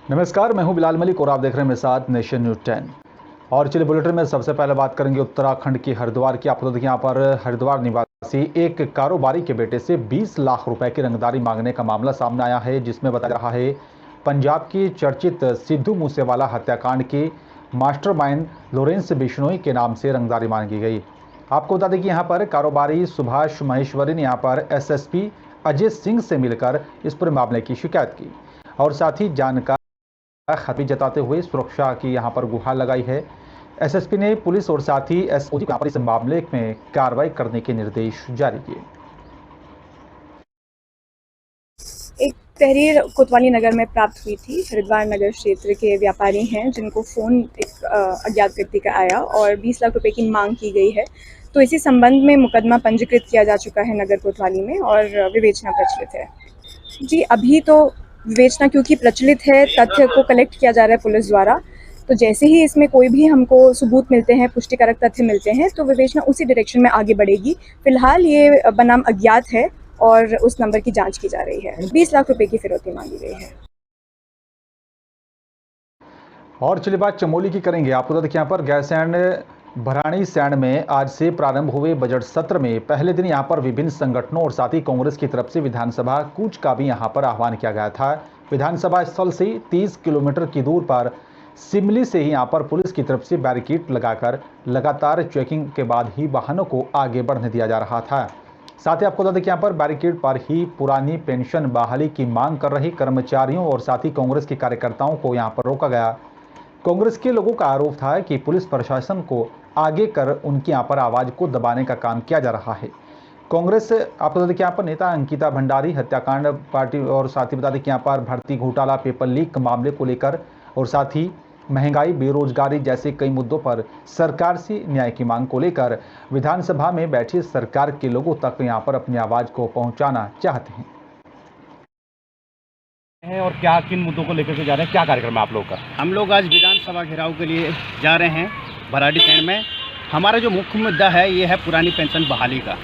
नमस्कार, मैं हूं बिलाल मलिक और आप देख रहे हैं मेरे साथ नेशन न्यूज़ 10। और चलिए बुलेटिन में सबसे पहले बात करेंगे उत्तराखंड की हरिद्वार की। आपको देखिए यहाँ पर हरिद्वार निवासी एक कारोबारी के बेटे से 20 लाख रुपए की रंगदारी मांगने का मामला सामने आया है, जिसमें बताया रहा है पंजाब की चर्चित सिद्धू मूसेवाला हत्याकांड के मास्टरमाइंड लॉरेंस बिश्नोई के नाम से रंगदारी मांगी गई। आपको बता दें कि यहाँ पर कारोबारी सुभाष महेश्वरी ने यहाँ पर एसएसपी अजय सिंह से मिलकर इस पूरे मामले की शिकायत की और साथ ही जानकारी खतरे जताते हुए सुरक्षा की यहां पर गुहार लगाई है। एसएसपी ने पुलिस और साथ ही एसओजी को इस मामले में कार्रवाई करने के निर्देश जारी किए। एक तहरीर कोतवाली नगर में प्राप्त हुई थी। हरिद्वार नगर क्षेत्र के व्यापारी हैं जिनको फ़ोन एक अज्ञात व्यक्ति का आया और 20 लाख रुपए की मांग की गई है। तो इसी संबंध में मुकदमा पंजीकृत किया जा चुका है नगर कोतवाली में और विवेचना प्रचलित है। जी, अभी तो विवेचना क्योंकि प्रचलित है, तथ्य को कलेक्ट किया जा रहा है पुलिस द्वारा। तो जैसे ही इसमें कोई भी हमको सबूत मिलते हैं, पुष्टिकारक तथ्य मिलते हैं, तो विवेचना उसी डायरेक्शन में आगे बढ़ेगी। फिलहाल ये बनाम अज्ञात है और उस नंबर की जांच की जा रही है। 20 लाख रुपए की फिरौती मांगी गई है। और चलिए बात चमोली की करेंगे। आपको बता दें कि यहाँ पर गैरसैंण भराड़ीसैंण में आज से प्रारंभ हुए बजट सत्र में पहले दिन यहाँ पर विभिन्न संगठनों और साथ ही कांग्रेस की तरफ से विधानसभा कूच का भी यहाँ पर आह्वान किया गया था। विधानसभा स्थल से 30 किलोमीटर की दूर पर सिमली से ही यहाँ पर पुलिस की तरफ से बैरिकेड लगाकर लगातार चेकिंग के बाद ही वाहनों को आगे बढ़ने दिया जा रहा था। साथ ही आपको बता दें कि यहाँ पर बैरिकेड पर ही पुरानी पेंशन बहाली की मांग कर रहे कर्मचारियों और साथ ही कांग्रेस के कार्यकर्ताओं को यहाँ पर रोका गया। कांग्रेस के लोगों का आरोप था कि पुलिस प्रशासन को आगे कर उनकी यहाँ पर आवाज को दबाने का काम किया जा रहा है। कांग्रेस आपको बता दें कि यहाँ पर नेता अंकिता भंडारी हत्याकांड पार्टी और साथ ही बता दें कि यहाँ पर भर्ती घोटाला, पेपर लीक मामले को लेकर और साथ ही महंगाई, बेरोजगारी जैसे कई मुद्दों पर सरकार से न्याय की मांग को लेकर विधानसभा में बैठे सरकार के लोगों तक यहाँ पर अपनी आवाज को पहुंचाना चाहते हैं। और क्या किन मुद्दों को लेकर के जा रहे हैं, क्या कार्यक्रम है आप लोगों का? हम लोग आज विधानसभा घेराव के लिए जा रहे हैं भराड़ीसैंण में। हमारा जो मुख्य मुद्दा है ये है पुरानी पेंशन बहाली का,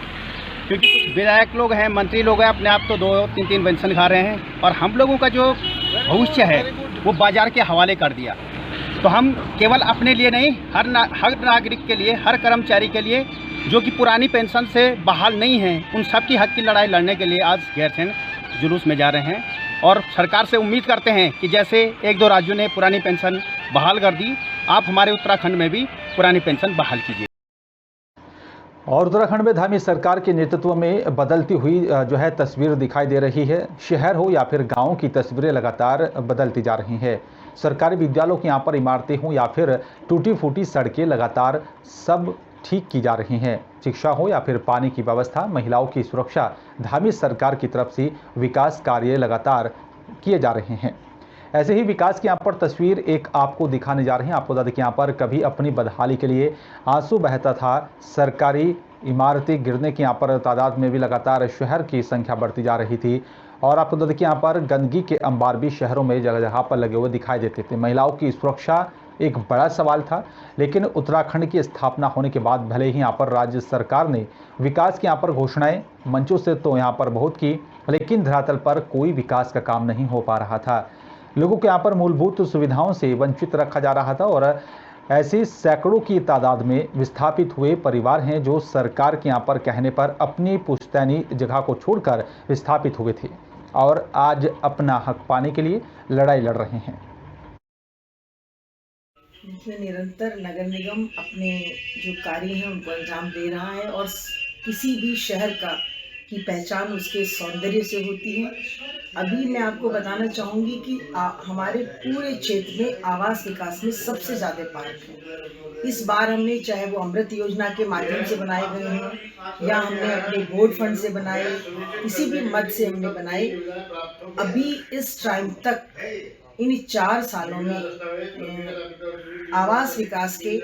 क्योंकि कुछ विधायक लोग हैं, मंत्री लोग हैं, अपने आप तो 2-3 पेंशन खा रहे हैं और हम लोगों का जो भविष्य है वो बाजार के हवाले कर दिया। तो हम केवल अपने लिए नहीं, हर नागरिक के लिए, हर कर्मचारी के लिए जो कि पुरानी पेंशन से बहाल नहीं हैं, उन सब की हक की लड़ाई लड़ने के लिए आज गैरसैंण जुलूस में जा रहे हैं। और सरकार से उम्मीद करते हैं कि जैसे 1-2 राज्यों ने पुरानी पेंशन बहाल कर दी, आप हमारे उत्तराखंड में भी पुरानी पेंशन बहाल कीजिए। और उत्तराखंड में धामी सरकार के नेतृत्व में बदलती हुई जो है तस्वीर दिखाई दे रही है। शहर हो या फिर गाँव की तस्वीरें लगातार बदलती जा रही हैं। सरकारी विद्यालयों की यहाँ पर इमारतें हों या फिर टूटी फूटी सड़कें लगातार सब ठीक की जा रही हैं। शिक्षा हो या फिर पानी की व्यवस्था, महिलाओं की सुरक्षा, धामी सरकार की तरफ से विकास कार्य लगातार किए जा रहे हैं। ऐसे ही विकास की यहाँ पर तस्वीर एक आपको दिखाने जा रही है। आपको बता दें कि यहाँ पर कभी अपनी बदहाली के लिए आंसू बहता था, सरकारी इमारतें गिरने की यहाँ पर तादाद में भी लगातार शहर की संख्या बढ़ती जा रही थी। और आपको बता दें कि यहाँ पर गंदगी के अंबार भी शहरों में जगह जगह पर लगे हुए दिखाई देते थे। महिलाओं की सुरक्षा एक बड़ा सवाल था, लेकिन उत्तराखंड की स्थापना होने के बाद भले ही यहाँ पर राज्य सरकार ने विकास की यहाँ पर घोषणाएं मंचों से तो यहाँ पर बहुत की, लेकिन धरातल पर कोई विकास का काम नहीं हो पा रहा था। लोगों को यहाँ पर मूलभूत सुविधाओं से वंचित रखा जा रहा था और ऐसी सैकड़ों की तादाद में विस्थापित हुए परिवार हैं जो सरकार के यहाँ पर कहने पर अपनी पुश्तैनी जगह को छोड़कर विस्थापित हुए थे और आज अपना हक पाने के लिए लड़ाई लड़ रहे हैं। देखिए, निरंतर नगर निगम अपने जो कार्य हैं उनको अंजाम दे रहा है और किसी भी शहर की पहचान उसके सौंदर्य से होती है। अभी मैं आपको बताना चाहूँगी कि हमारे पूरे क्षेत्र में आवास विकास में सबसे ज़्यादा पार्क है। इस बार हमने, चाहे वो अमृत योजना के माध्यम से बनाए गए हैं या हमने अपने बोर्ड फंड से बनाए, किसी भी मद से हमने बनाए, अभी इस टाइम तक इन 4 सालों में आवास विकास के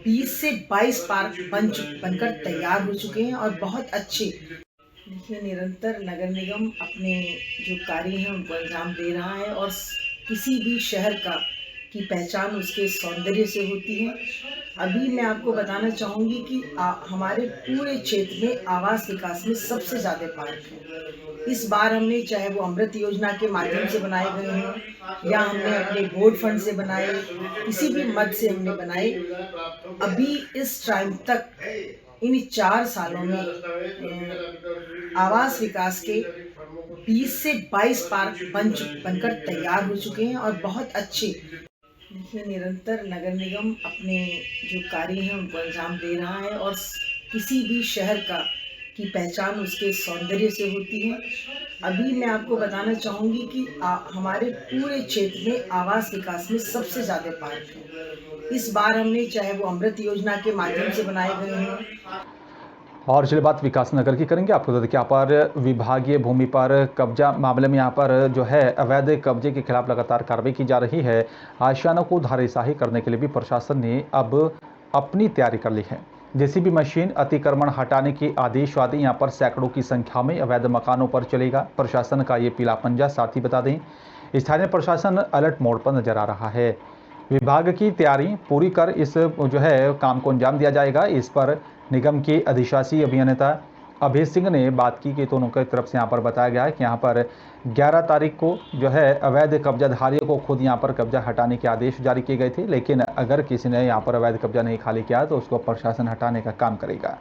20 से 22 पार्क बनकर तैयार हो चुके हैं और बहुत अच्छे। देखिए, निरंतर नगर निगम अपने जो कार्य हैं उनको अंजाम दे रहा है और किसी भी शहर की पहचान उसके सौंदर्य से होती है। अभी मैं आपको बताना चाहूँगी कि हमारे पूरे क्षेत्र में आवास विकास में सबसे ज़्यादा पार्क हैं। इस बार हमने चाहे वो अमृत योजना के माध्यम से बनाए गए हैं या हमने अपने बोर्ड फंड से बनाए, किसी भी मद से हमने बनाए, अभी इस टाइम तक इन 4 सालों में आवास विकास के 20 से 22 पार्क बनकर तैयार हो चुके हैं और बहुत अच्छे। देखिए, निरंतर नगर निगम अपने जो कार्य हैं उनको अंजाम दे रहा है और किसी भी शहर की पहचान उसके सौंदर्य से होती है। अभी मैं आपको बताना चाहूँगी कि हमारे पूरे क्षेत्र में आवास विकास में सबसे ज़्यादा पार्क हैं। इस बार हमने चाहे वो अमृत योजना के माध्यम से बनाए गए हैं। और चलिए बात विकास नगर की करेंगे। आपको बता दें कि यहाँ पर विभागीय भूमि पर कब्जा मामले में यहाँ पर जो है अवैध कब्जे के खिलाफ लगातार कार्रवाई की जा रही है। आशियानों को धाराशाही करने के लिए भी प्रशासन ने अब अपनी तैयारी कर ली है। जेसीबी मशीन अतिक्रमण हटाने के आदेश आदि यहाँ पर सैकड़ों की संख्या में अवैध मकानों पर चलेगा। प्रशासन का ये पीला पंजा। साथ ही बता दें, स्थानीय प्रशासन अलर्ट मोड पर नजर आ रहा है। विभाग की तैयारी पूरी कर इस जो है काम को अंजाम दिया जाएगा। इस पर निगम के अधिशासी अभियंता अभय सिंह ने बात की कि दोनों की तरफ से यहाँ पर बताया गया है कि यहाँ पर 11 तारीख को जो है अवैध कब्जाधारियों को खुद यहाँ पर कब्जा हटाने के आदेश जारी किए गए थे, लेकिन अगर किसी ने यहाँ पर अवैध कब्जा नहीं खाली किया तो उसको प्रशासन हटाने का काम करेगा।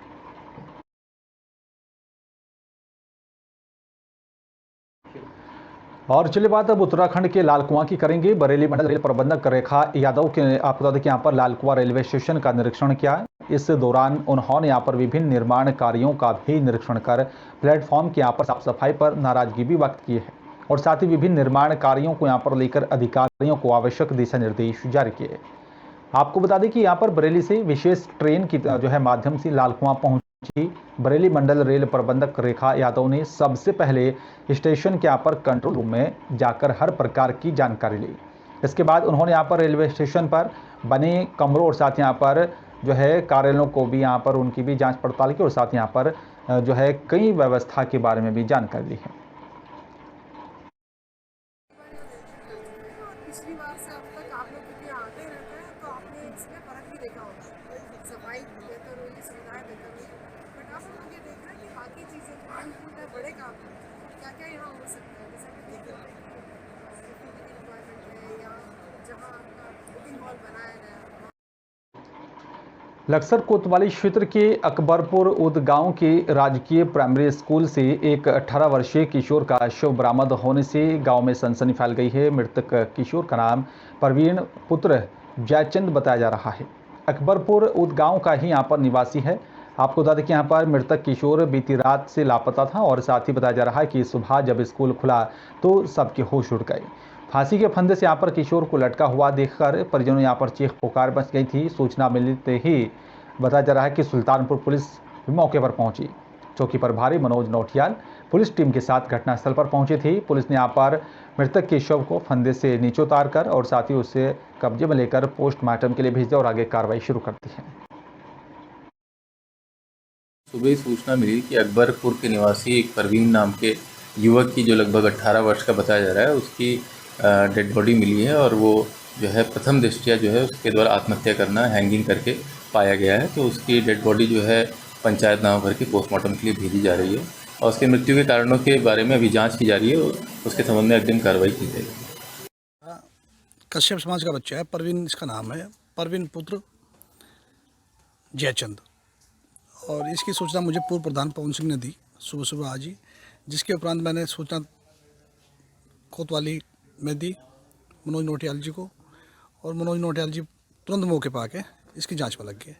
और चलिए बात अब उत्तराखंड के लाल कुआं की करेंगे। बरेली मंडल रेल प्रबंधक रेखा यादव के आपको बता दें कि यहाँ पर लाल कुआं रेलवे स्टेशन का निरीक्षण किया। इस दौरान उन्होंने यहाँ पर विभिन्न निर्माण कार्यों का भी निरीक्षण कर प्लेटफॉर्म की यहाँ पर साफ सफाई पर नाराजगी भी व्यक्त की है और साथ ही विभिन्न निर्माण कार्यों को यहाँ पर लेकर अधिकारियों को आवश्यक दिशा निर्देश जारी किए। आपको बता दें कि यहाँ पर बरेली से विशेष ट्रेन की जो है माध्यम से लाल कुआं पहुंची। बरेली मंडल रेल प्रबंधक रेखा यादव ने सबसे पहले स्टेशन के यहाँ पर कंट्रोल रूम में जाकर हर प्रकार की जानकारी ली। इसके बाद उन्होंने यहाँ पर रेलवे स्टेशन पर बने कमरों और साथ यहाँ पर जो है कार्यालयों को भी यहाँ पर उनकी भी जांच पड़ताल की और साथ यहाँ पर जो है कई व्यवस्था के बारे में भी जानकारी ली है। पिछली बार से अब तक आप लोग क्योंकि आते रहते हैं तो आपने इसमें फर्क भी देखा होगा। सफाई बेहतर हुई, सुविधाएं बेहतर हुई, बट आप लोग ये देख रहे हैं कि बाकी चीज़ें जो बड़े काम हैं क्या क्या यहाँ हो सकता है। जैसे कि देखिए रिक्वायरमेंट है या जहाँ आपका बुकिंग हॉल बनाया गया। लक्सर कोतवाली क्षेत्र के अकबरपुर उद गांव के राजकीय प्राइमरी स्कूल से एक 18 वर्षीय किशोर का शव बरामद होने से गांव में सनसनी फैल गई है। मृतक किशोर का नाम प्रवीण पुत्र जयचंद बताया जा रहा है। अकबरपुर उद गांव का ही यहाँ पर निवासी है। आपको बता दें कि यहाँ पर मृतक किशोर बीती रात से लापता था और साथ ही बताया जा रहा है कि सुबह जब स्कूल खुला तो सबके होश उड़ गए। फांसी के फंदे से यहाँ पर किशोर को लटका हुआ देखकर परिजनों यहाँ पर चीख पुकार मच गई थी। सूचना मिलते ही बताया जा रहा है कि सुल्तानपुर पुलिस मौके पर पहुंची। चौकी प्रभारी मनोज नौटियाल पुलिस टीम के साथ घटनास्थल पर पहुंची थी। पुलिस ने यहाँ पर मृतक के शव को फंदे से नीचे उतार कर और साथ ही उसे कब्जे में लेकर पोस्टमार्टम के लिए भेज दिया और आगे कार्रवाई शुरू कर दी है। सुबह सूचना मिली कि अकबरपुर के निवासी एक परवीन नाम के युवक की जो लगभग 18 वर्ष का बताया जा रहा है उसकी डेड बॉडी मिली है और वो जो है प्रथम दृष्टया जो है उसके द्वारा आत्महत्या करना हैंगिंग करके पाया गया है। तो उसकी डेड बॉडी जो है पंचायत नाव भर के पोस्टमार्टम के लिए भेजी जा रही है और उसके मृत्यु के कारणों के बारे में अभी जांच की जा रही है और उसके संबंध में अग्रिम कार्रवाई की जाएगी। कश्यप समाज का बच्चा है, परवीन इसका नाम है, परवीन पुत्र जयचंद। और इसकी सूचना मुझे पूर्व प्रधान पवन सिंह ने दी सुबह आज ही, जिसके उपरांत मैंने सूचना कोतवाली में दी मनोज नौटियाल जी को और मनोज नौटियाल जी तुरंत मौके पर आके इसकी जांच में लग गए।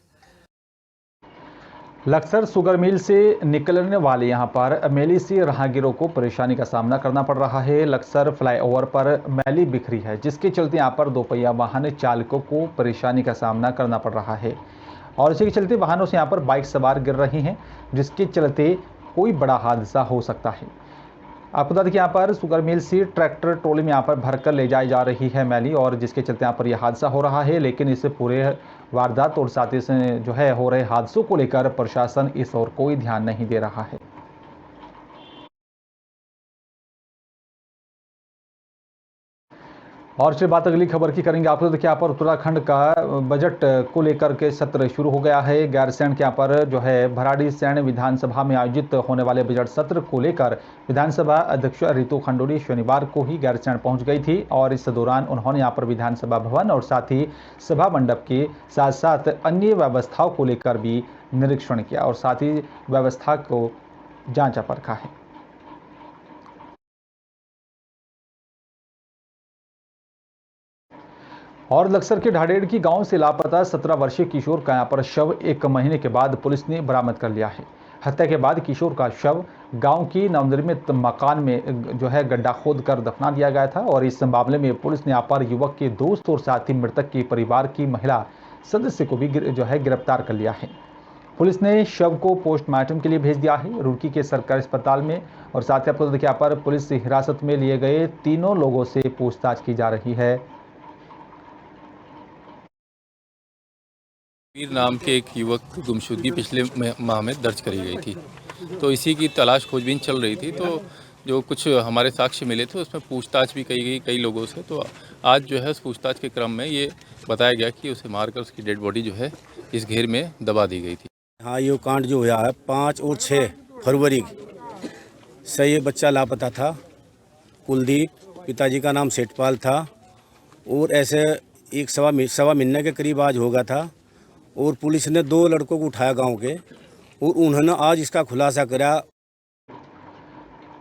लक्सर शुगर मिल से निकलने वाले यहां पर मैली से राहगीरों को परेशानी का सामना करना पड़ रहा है। लक्सर फ्लाईओवर पर मैली बिखरी है, जिसके चलते यहां पर दोपहिया वाहन चालकों को परेशानी का सामना करना पड़ रहा है और इसी के चलते वाहनों से यहां पर बाइक सवार गिर रही हैं, जिसके चलते कोई बड़ा हादसा हो सकता है। आपको बता दें कि यहाँ पर शुगर मिल से ट्रैक्टर ट्रॉली में यहाँ पर भरकर ले जाई जा रही है मैली और जिसके चलते यहाँ पर यह हादसा हो रहा है। लेकिन इस पूरे वारदात और साथ ही जो है हो रहे हादसों को लेकर प्रशासन इस ओर कोई ध्यान नहीं दे रहा है। और चलिए बात अगली खबर की करेंगे आपको। देखिए यहाँ पर उत्तराखंड का बजट को लेकर के सत्र शुरू हो गया है। गैरसैंण के यहाँ पर जो है भराड़ीसैंण विधानसभा में आयोजित होने वाले बजट सत्र को लेकर विधानसभा अध्यक्ष रितु खंडूड़ी शनिवार को ही गैरसैंण पहुंच गई थी और इस दौरान उन्होंने यहाँ पर विधानसभा भवन और साथ ही सभा मंडप के साथ साथ अन्य व्यवस्थाओं को लेकर भी निरीक्षण किया और साथ ही व्यवस्था को जांचा परखा है। और लक्सर के ढाडेड़ की गांव से लापता 17 वर्षीय किशोर का यहां पर शव 1 महीने के बाद पुलिस ने बरामद कर लिया है। हत्या के बाद किशोर का शव गांव की नवनिर्मित मकान में जो है गड्ढा खोद कर दफना दिया गया था और इस मामले में पुलिस ने यहां पर युवक के दोस्त और साथ ही मृतक के परिवार की महिला सदस्य को भी जो है गिरफ्तार कर लिया है। पुलिस ने शव को पोस्टमार्टम के लिए भेज दिया है रुड़की के सरकारी अस्पताल में और साथ ही आपको देखिए यहाँ पर पुलिस हिरासत में लिए गए तीनों लोगों से पूछताछ की जा रही है। वीर नाम के एक युवक की गुमशुदगी पिछले माह में दर्ज करी गई थी, तो इसी की तलाश खोजबीन चल रही थी। तो जो कुछ हमारे साक्ष्य मिले थे उसमें पूछताछ भी की गई कई लोगों से। तो आज जो है उस पूछताछ के क्रम में ये बताया गया कि उसे मारकर उसकी डेड बॉडी जो है इस घेर में दबा दी गई थी। हाँ, ये कांड जो हुआ है 5 और 6 फरवरी से ये बच्चा लापता था। कुलदीप, पिताजी का नाम सेठपाल था और ऐसे एक सवा महीने के करीब आज होगा था और पुलिस ने 2 लड़कों को उठाया गांव के और उन्होंने आज इसका खुलासा करा।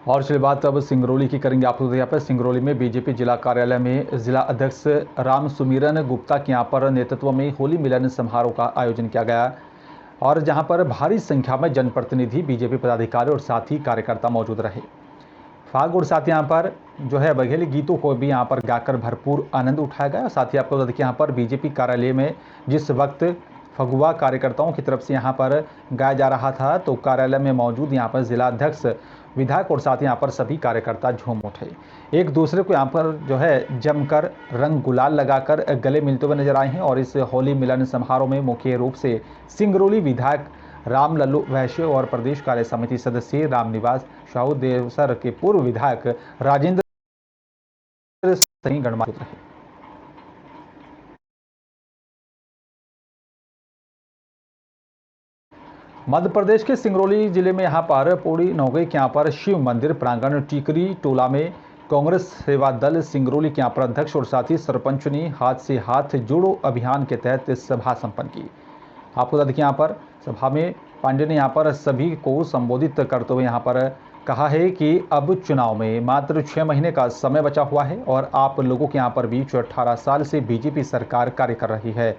और चलिए बात अब सिंगरौली की करेंगे आपको। यहाँ पर सिंगरौली में बीजेपी जिला कार्यालय में जिला अध्यक्ष राम सुमिरन गुप्ता के यहाँ पर नेतृत्व में होली मिलन समारोह का आयोजन किया गया और जहाँ पर भारी संख्या में जनप्रतिनिधि, बीजेपी पदाधिकारी और साथ ही कार्यकर्ता मौजूद रहे। फाग और साथ यहाँ पर जो है बघेली गीतों को भी यहाँ पर गाकर भरपूर आनंद उठाया गया। साथ ही आपको देखिए यहाँ पर बीजेपी कार्यालय में जिस वक्त फगुआ कार्यकर्ताओं की तरफ से यहाँ पर गाया जा रहा था तो कार्यालय में मौजूद यहाँ पर जिला अध्यक्ष, विधायक और साथ ही यहाँ पर सभी कार्यकर्ता झूम उठे। एक दूसरे को यहाँ पर जो है जमकर रंग गुलाल लगाकर गले मिलते हुए नजर आए हैं और इस होली मिलन समारोह में मुख्य रूप से सिंगरौली विधायक राम लल्लू वैश्य और प्रदेश कार्य समिति सदस्य रामनिवास साहू, देवसर के पूर्व विधायक राजेंद्र सिंह गणमान्य रहे। मध्य प्रदेश के सिंगरौली जिले में यहाँ पर पौड़ी नौगई के यहाँ पर शिव मंदिर प्रांगण टीकरी टोला में कांग्रेस सेवा दल सिंगरौली के यहाँ पर अध्यक्ष और साथ ही सरपंच ने हाथ से हाथ जोड़ो अभियान के तहत सभा संपन्न की। आपको बता दें कि यहाँ पर सभा में पांडे ने यहाँ पर सभी को संबोधित करते हुए यहाँ पर कहा है कि अब चुनाव में मात्र 6 महीने का समय बचा हुआ है और आप लोगों के यहाँ पर भी 18 साल से बीजेपी सरकार कार्य कर रही है।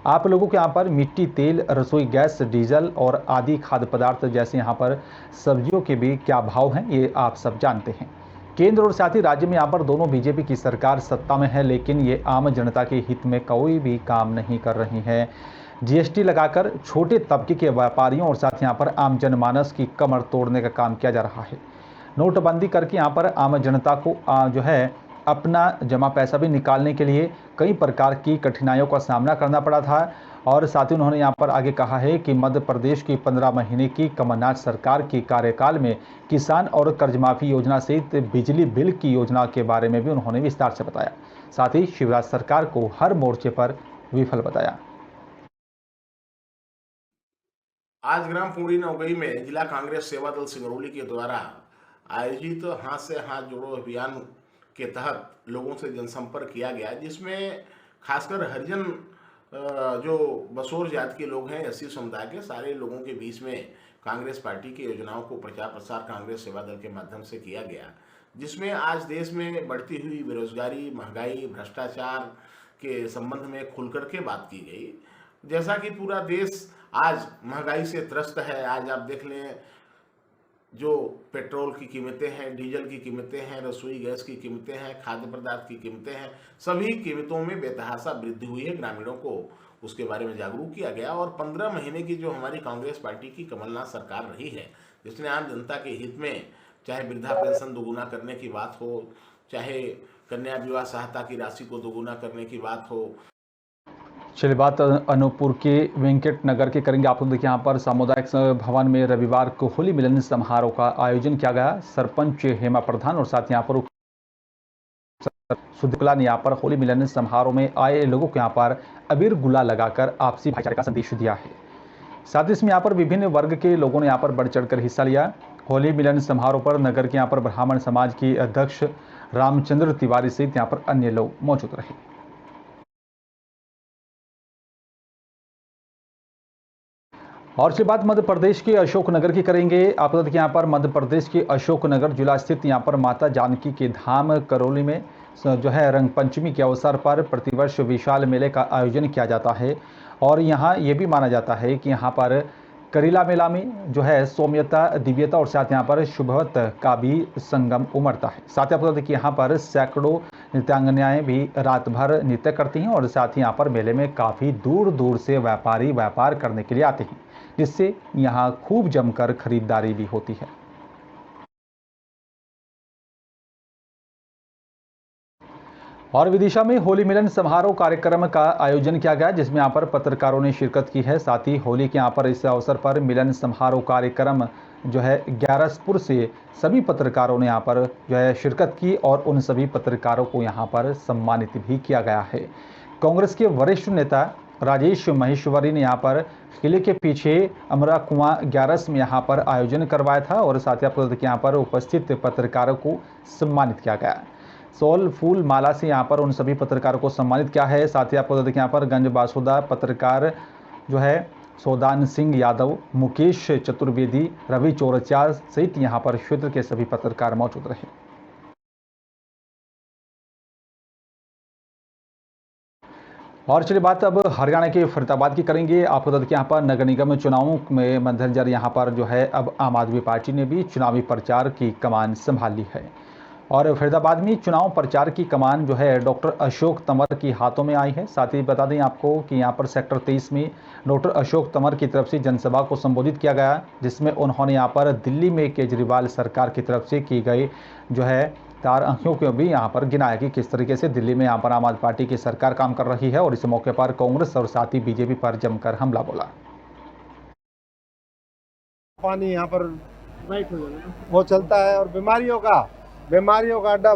आप लोगों के यहाँ पर मिट्टी, तेल, रसोई गैस, डीजल और आदि खाद्य पदार्थ जैसे यहाँ पर सब्जियों के भी क्या भाव हैं ये आप सब जानते हैं। केंद्र और साथ ही राज्य में यहाँ पर दोनों बीजेपी की सरकार सत्ता में है लेकिन ये आम जनता के हित में कोई भी काम नहीं कर रही है। जीएसटी लगाकर छोटे तबके के व्यापारियों और साथ यहाँ पर आम जनमानस की कमर तोड़ने का काम किया जा रहा है। नोटबंदी करके यहाँ पर आम जनता को जो है अपना जमा पैसा भी निकालने के लिए कई प्रकार की कठिनाइयों का सामना करना पड़ा था और साथ ही उन्होंने यहाँ पर आगे कहा है कि मध्य प्रदेश की 15 महीने की कमलनाथ सरकार के कार्यकाल में किसान और कर्जमाफी योजना सहित बिजली बिल की योजना के बारे में भी उन्होंने विस्तार से बताया। साथ ही शिवराज सरकार को हर मोर्चे पर विफल बताया। आज ग्राम पौड़ी नौगई में जिला कांग्रेस सेवा दल सिंगरौली के द्वारा आयोजित हाथ से हाथ जोड़ो अभियान के तहत लोगों से जनसंपर्क किया गया, जिसमें खासकर हरिजन जो बसोर जाति के लोग हैं, एससी समुदाय के सारे लोगों के बीच में कांग्रेस पार्टी की योजनाओं को प्रचार प्रसार कांग्रेस सेवा दल के माध्यम से किया गया, जिसमें आज देश में बढ़ती हुई बेरोजगारी, महंगाई, भ्रष्टाचार के संबंध में खुलकर के बात की गई। जैसा कि पूरा देश आज महंगाई से त्रस्त है। आज आप देख लें, जो पेट्रोल की कीमतें हैं, डीजल की कीमतें हैं, रसोई गैस की कीमतें हैं, खाद्य पदार्थ की कीमतें हैं, सभी कीमतों में बेतहाशा वृद्धि हुई है। ग्रामीणों को उसके बारे में जागरूक किया गया और 15 महीने की जो हमारी कांग्रेस पार्टी की कमलनाथ सरकार रही है, जिसने आम जनता के हित में चाहे वृद्धा पेंशन दोगुना करने की बात हो, चाहे कन्या विवाह सहायता की राशि को दोगुना करने की बात हो। चलिए बात अनूपपुर के वेंकट नगर के करेंगे। आप लोग देखिए यहाँ पर सामुदायिक भवन में रविवार को होली मिलन समारोह का आयोजन किया गया। सरपंच हेमा प्रधान और साथ यहाँ पर सुधीकला ने यहाँ पर होली मिलन समारोह में आए लोगों को यहाँ पर अबीर गुलाल लगाकर आपसी भाईचारे का संदेश दिया है। साथ ही इसमें यहाँ पर विभिन्न वर्ग के लोगों ने यहाँ पर बढ़ चढ़कर हिस्सा लिया। होली मिलन समारोह पर नगर के यहाँ पर ब्राह्मण समाज की अध्यक्ष रामचंद्र तिवारी सहित यहाँ पर अन्य लोग मौजूद रहे। और इसके बाद मध्य प्रदेश के अशोकनगर की करेंगे। आप बता दें कि यहाँ पर मध्य प्रदेश के अशोकनगर जिला स्थित यहाँ पर माता जानकी के धाम करौली में जो है रंग पंचमी के अवसर पर प्रतिवर्ष विशाल मेले का आयोजन किया जाता है। और यहाँ ये भी माना जाता है कि यहाँ पर करीला मेला में जो है सौम्यता, दिव्यता और साथ यहाँ पर शुभवत का भी संगम उमड़ता है। साथ ही आप बता दें कि यहाँ पर सैकड़ों नृत्यांगनाएं भी रात भर नृत्य करती हैं और साथ ही यहाँ पर मेले में काफ़ी दूर दूर से व्यापारी व्यापार करने के लिए आते हैं, जिससे यहाँ खूब जमकर खरीदारी भी होती है। और विदिशा में होली मिलन समारोह कार्यक्रम का आयोजन किया गया, जिसमें यहाँ पर पत्रकारों ने शिरकत की है। साथ ही होली के यहाँ पर इस अवसर पर मिलन समारोह कार्यक्रम जो है ग्यारसपुर से सभी पत्रकारों ने यहाँ पर जो है शिरकत की और उन सभी पत्रकारों को यहाँ पर सम्मानित भी किया गया है। कांग्रेस के वरिष्ठ नेता राजेश महेश्वरी ने यहाँ पर किले के पीछे अमरा कुआं ग्यारस में यहाँ पर आयोजन करवाया था और साथ ही यहाँ पर उपस्थित पत्रकारों को सम्मानित किया गया। सोल फूल माला से यहाँ पर उन सभी पत्रकारों को सम्मानित किया है। साथ ही आपको बता दें कि यहाँ पर गंज बासुदा पत्रकार जो है सौदान सिंह यादव, मुकेश चतुर्वेदी, रवि चौरसिया सहित यहाँ पर क्षेत्र के सभी पत्रकार मौजूद रहे। और चलिए बात अब हरियाणा के फरीदाबाद की करेंगे। आपको बता दें कि यहाँ पर नगर निगम चुनावों में मद्देनजर यहाँ पर जो है अब आम आदमी पार्टी ने भी चुनावी प्रचार की कमान संभाल ली है और फरीदाबाद में चुनाव प्रचार की कमान जो है डॉक्टर अशोक तंवर की हाथों में आई है। साथ ही बता दें आपको कि यहाँ पर सेक्टर 23 में डॉक्टर अशोक तंवर की तरफ से जनसभा को संबोधित किया गया, जिसमें उन्होंने यहाँ पर दिल्ली में केजरीवाल सरकार की तरफ से की गई जो है तार अंकियों को भी यहाँ पर गिनाया कि किस तरीके से दिल्ली में यहाँ पर आम आदमी पार्टी की सरकार काम कर रही है और इस मौके पर कांग्रेस और साथ ही बीजेपी पर जमकर हमला बोला। पानी यहाँ पर वो चलता है और बीमारियों का अड्डा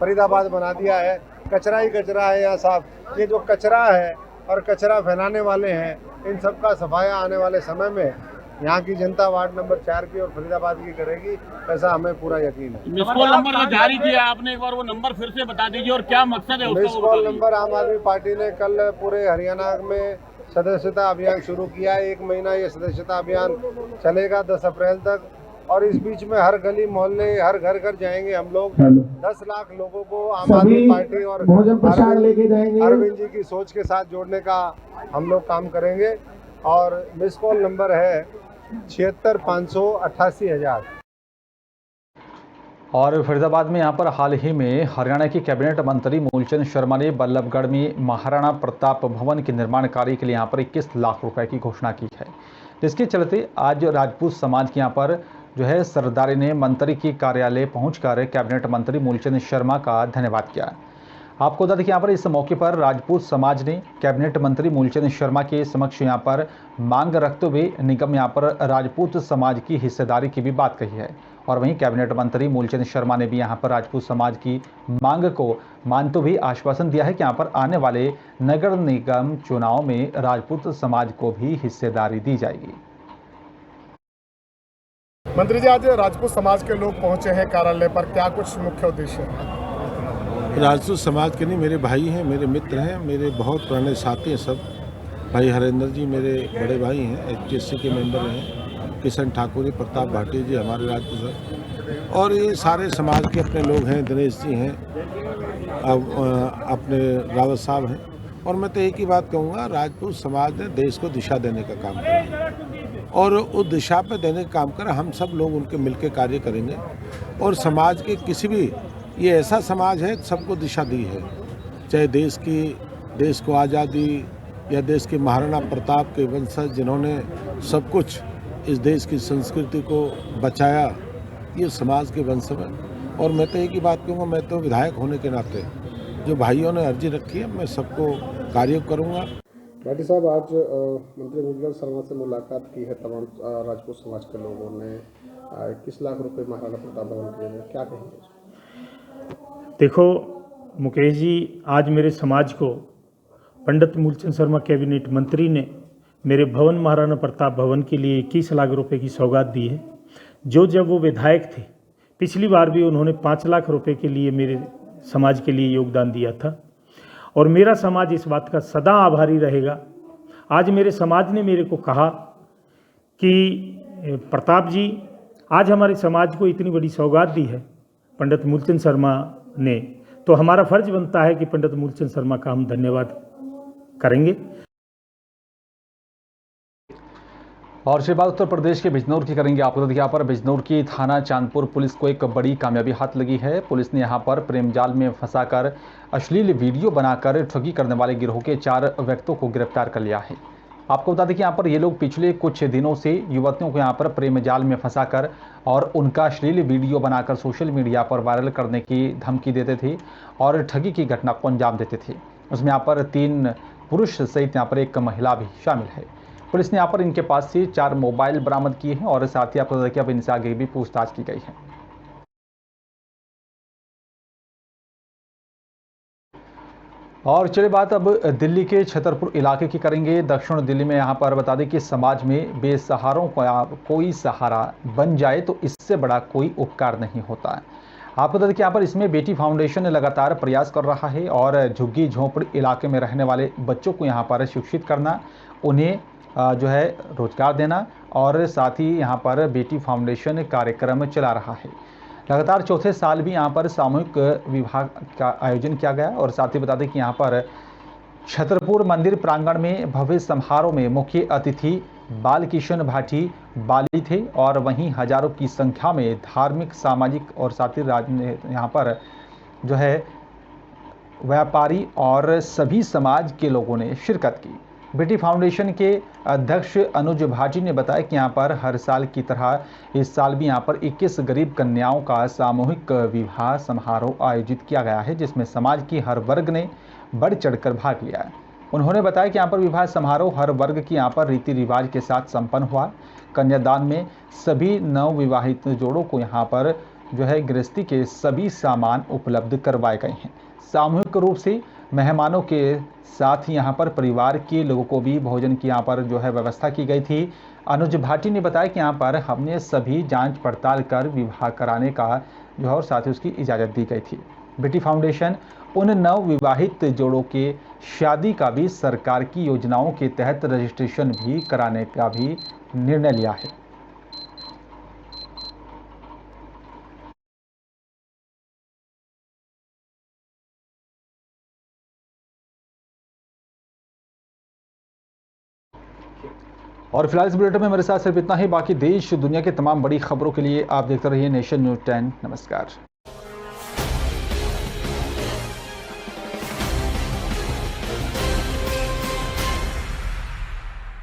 फरीदाबाद बना दिया है। कचरा ही कचरा है यहाँ साफ। ये जो कचरा है और कचरा फैलाने वाले हैं, इन सब का सफाया आने वाले समय में यहाँ की जनता वार्ड नंबर 4 की और फरीदाबाद की करेगी, ऐसा हमें पूरा यकीन है। मिस कॉल नंबर तो जारी किया आपने, एक बार वो नंबर फिर से बता दीजिए और क्या मकसद है उसका। मिस कॉल नंबर आम आदमी पार्टी ने कल पूरे हरियाणा में सदस्यता अभियान शुरू किया है। 1 महीना ये सदस्यता अभियान चलेगा 10 अप्रैल तक और इस बीच में हर गली मोहल्ले हर घर घर जाएंगे हम लोग। 10 लाख लोगों को आम आदमी पार्टी और अरविंद जी की सोच के साथ जोड़ने का हम लोग काम करेंगे। और मिस कॉल नंबर है 76,588,000। और फरीदाबाद में यहाँ पर हाल ही में हरियाणा की कैबिनेट मंत्री मूलचंद शर्मा ने बल्लभगढ़ में महाराणा प्रताप भवन के निर्माण कार्य के लिए यहाँ पर 21 लाख रुपए की घोषणा की है, जिसके चलते आज राजपूत समाज के यहाँ पर जो है सरदारी ने मंत्री की कार्यालय पहुंचकर कैबिनेट मंत्री मूलचंद शर्मा का धन्यवाद किया। आपको बता दें कि यहाँ पर इस मौके पर राजपूत समाज ने कैबिनेट मंत्री मूलचंद शर्मा के समक्ष यहाँ पर मांग रखते हुए निगम यहाँ पर राजपूत समाज की हिस्सेदारी की भी बात कही है। और वहीं कैबिनेट मंत्री मूलचंद शर्मा ने भी यहाँ पर राजपूत समाज की मांग को मानते हुए आश्वासन दिया है कि यहाँ पर आने वाले नगर निगम चुनाव में राजपूत समाज को भी हिस्सेदारी दी जाएगी। मंत्री जी, आज राजपूत समाज के लोग पहुंचे हैं कार्यालय पर, क्या कुछ मुख्य उद्देश्य है? राजपूत समाज के नहीं, मेरे भाई हैं, मेरे मित्र हैं, मेरे बहुत पुराने साथी हैं सब। भाई हरेंद्र जी मेरे बड़े भाई हैं, HGSC के मेंबर हैं, किशन ठाकुर जी, प्रताप भाटी जी हमारे राजपूत, और ये सारे समाज के अपने लोग हैं, दिनेश जी हैं, अब अपने रावत साहब हैं। और मैं तो एक ही बात कहूँगा, राजपूत समाज ने देश को दिशा देने का काम किया और उस दिशा पे देने का काम करा। हम सब लोग उनके मिलकर कार्य करेंगे और समाज के किसी भी, ये ऐसा समाज है सबको दिशा दी है, चाहे देश को आज़ादी या देश के महाराणा प्रताप के वंशज जिन्होंने सब कुछ इस देश की संस्कृति को बचाया, ये समाज के वंश हैं। और मैं तो एक ही बात कहूँगा, मैं तो विधायक होने के नाते जो भाइयों ने अर्जी रखी है, मैं सबको कार्य करूँगा। भाटी साहब, आज मंत्री मूलचंद शर्मा से मुलाकात की है तमाम राजपूत समाज के लोगों ने। 21 लाख रुपए महाराणा प्रताप भवन के लिए क्या कहेंगे? देखो, मुकेश जी, आज मेरे समाज को पंडित मूलचंद शर्मा कैबिनेट मंत्री ने मेरे भवन महाराणा प्रताप भवन के लिए 21 लाख रुपए की सौगात दी है। जब वो विधायक थे, पिछली बार भी उन्होंने 5 लाख रुपए के लिए मेरे समाज के लिए योगदान दिया था और मेरा समाज इस बात का सदा आभारी रहेगा। आज मेरे समाज ने मेरे को कहा कि प्रताप जी, आज हमारे समाज को इतनी बड़ी सौगात दी है पंडित मूलचंद शर्मा ने, तो हमारा फर्ज बनता है कि पंडित मूलचंद शर्मा का हम धन्यवाद करेंगे। और फिर बात उत्तर प्रदेश के बिजनौर की करेंगे। आपको बता दें, पर बिजनौर की थाना चांदपुर पुलिस को एक बड़ी कामयाबी हाथ लगी है। पुलिस ने यहां पर प्रेम जाल में फंसाकर अश्लील वीडियो बनाकर ठगी करने वाले गिरोह के 4 व्यक्तियों को गिरफ्तार कर लिया है। आपको बता दें कि यहाँ पर ये लोग पिछले कुछ दिनों से युवतियों को यहाँ पर प्रेम जाल में फंसाकर और उनका अश्लील वीडियो बनाकर सोशल मीडिया पर वायरल करने की धमकी देते थे और ठगी की घटना को अंजाम देते थे। उसमें यहाँ पर 3 पुरुष सहित यहाँ पर 1 महिला भी शामिल है। पुलिस ने यहाँ पर इनके पास से 4 मोबाइल बरामद किए हैं और साथ ही आपको बता दें कि अब इनसे आगे भी पूछताछ की गई है। और चलिए बात अब दिल्ली के छतरपुर इलाके की करेंगे। दक्षिण दिल्ली में यहाँ पर बता दें कि समाज में बेसहारों का कोई सहारा बन जाए तो इससे बड़ा कोई उपकार नहीं होता है। आपको बता दें कि यहाँ पर इसमें बेटी फाउंडेशन लगातार प्रयास कर रहा है और झुग्गी झोंपड़ी इलाके में रहने वाले बच्चों को यहाँ पर शिक्षित करना, उन्हें जो है रोजगार देना और साथ ही यहाँ पर बेटी फाउंडेशन कार्यक्रम चला रहा है। लगातार चौथे साल भी यहाँ पर सामूहिक विवाह का आयोजन किया गया और साथ ही बता दें कि यहाँ पर छतरपुर मंदिर प्रांगण में भव्य समारोह में मुख्य अतिथि बालकिशन भाटी बाली थे और वहीं हजारों की संख्या में धार्मिक, सामाजिक और साथ ही यहाँ पर जो है व्यापारी और सभी समाज के लोगों ने शिरकत की। बेटी फाउंडेशन के अध्यक्ष अनुज भाटी ने बताया कि यहाँ पर हर साल की तरह इस साल भी यहाँ पर 21 गरीब कन्याओं का सामूहिक विवाह समारोह आयोजित किया गया है, जिसमें समाज की हर वर्ग ने बढ़ चढ़कर भाग लिया है। उन्होंने बताया कि यहाँ पर विवाह समारोह हर वर्ग की यहाँ पर रीति रिवाज के साथ संपन्न हुआ। कन्यादान में सभी नवविवाहित जोड़ों को यहाँ पर जो है गृहस्थी के सभी सामान उपलब्ध करवाए गए हैं। सामूहिक रूप से मेहमानों के साथ ही यहाँ पर परिवार के लोगों को भी भोजन की यहाँ पर जो है व्यवस्था की गई थी। अनुज भाटी ने बताया कि यहाँ पर हमने सभी जांच पड़ताल कर विवाह कराने का जो है और साथ ही उसकी इजाज़त दी गई थी। बेटी फाउंडेशन उन नव विवाहित जोड़ों के शादी का भी सरकार की योजनाओं के तहत रजिस्ट्रेशन भी कराने का भी निर्णय लिया है। और फिलहाल इस बुलेटिन में मेरे साथ सिर्फ इतना ही। बाकी देश दुनिया के तमाम बड़ी खबरों के लिए आप देखते रहिए नेशन न्यूज़ 10। नमस्कार।